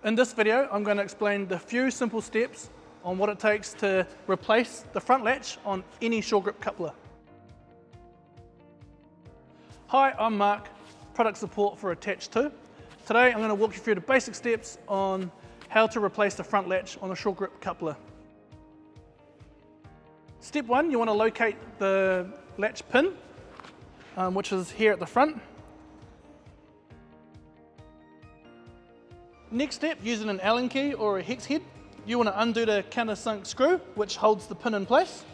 In this video, I'm going to explain the few simple steps on what it takes to replace the front latch on any shore grip coupler. Hi, I'm Mark, product support for Attach 2. Today I'm going to walk you through the basic steps on how to replace the front latch on a shore grip coupler. Step 1, you want to locate the latch pin, which is here at the front. Next step, using an Allen key or a hex head, you want to undo the countersunk screw, which holds the pin in place.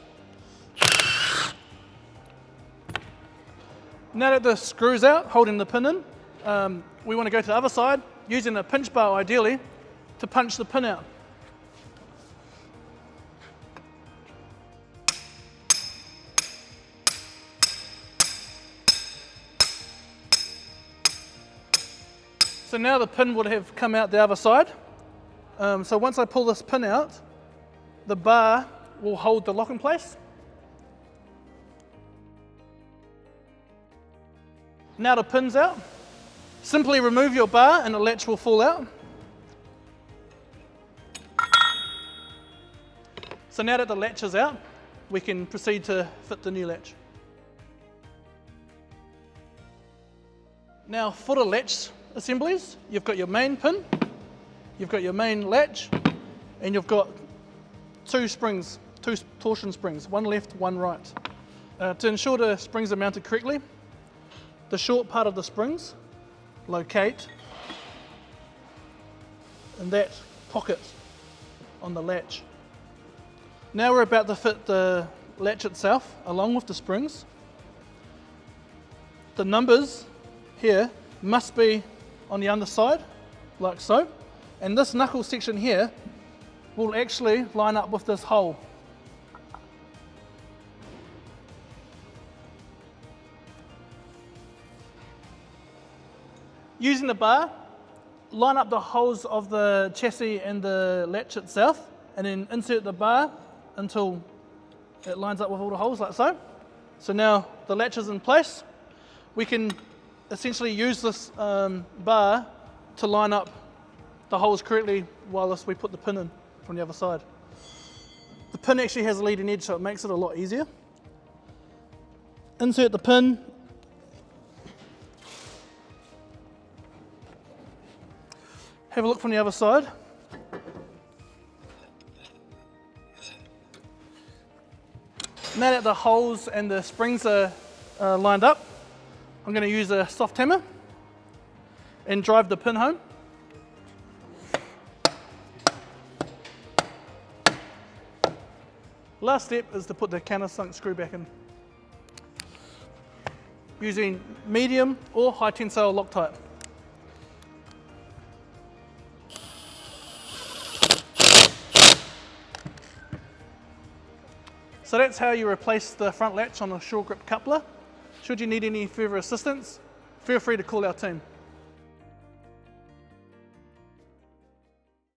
Now that the screw's out, holding the pin in, we want to go to the other side, using a pinch bar ideally, to punch the pin out. So now the pin would have come out the other side. So once I pull this pin out, the bar will hold the lock in place. Now the pin's out, simply remove your bar and the latch will fall out. So now that the latch is out, we can proceed to fit the new latch. Now for the latch assemblies, you've got your main pin, you've got your main latch, and you've got two springs, two torsion springs, one left, one right. To ensure the springs are mounted correctly, the short part of the springs locate in that pocket on the latch. Now we're about to fit the latch itself along with the springs. The numbers here must be on the underside, like so, and this knuckle section here will actually line up with this hole. Using the bar, line up the holes of the chassis and the latch itself, and then insert the bar until it lines up with all the holes, like so. So now the latch is in place. We can essentially use this bar to line up the holes correctly while we put the pin in from the other side. The pin actually has a leading edge, so it makes it a lot easier. Insert the pin. Have a look from the other side. Now that the holes and the springs are lined up, I'm going to use a soft hammer and drive the pin home. Last step is to put the countersunk screw back in, using medium or high tensile Loctite. So that's how you replace the front latch on a shore grip coupler. Should you need any further assistance, feel free to call our team.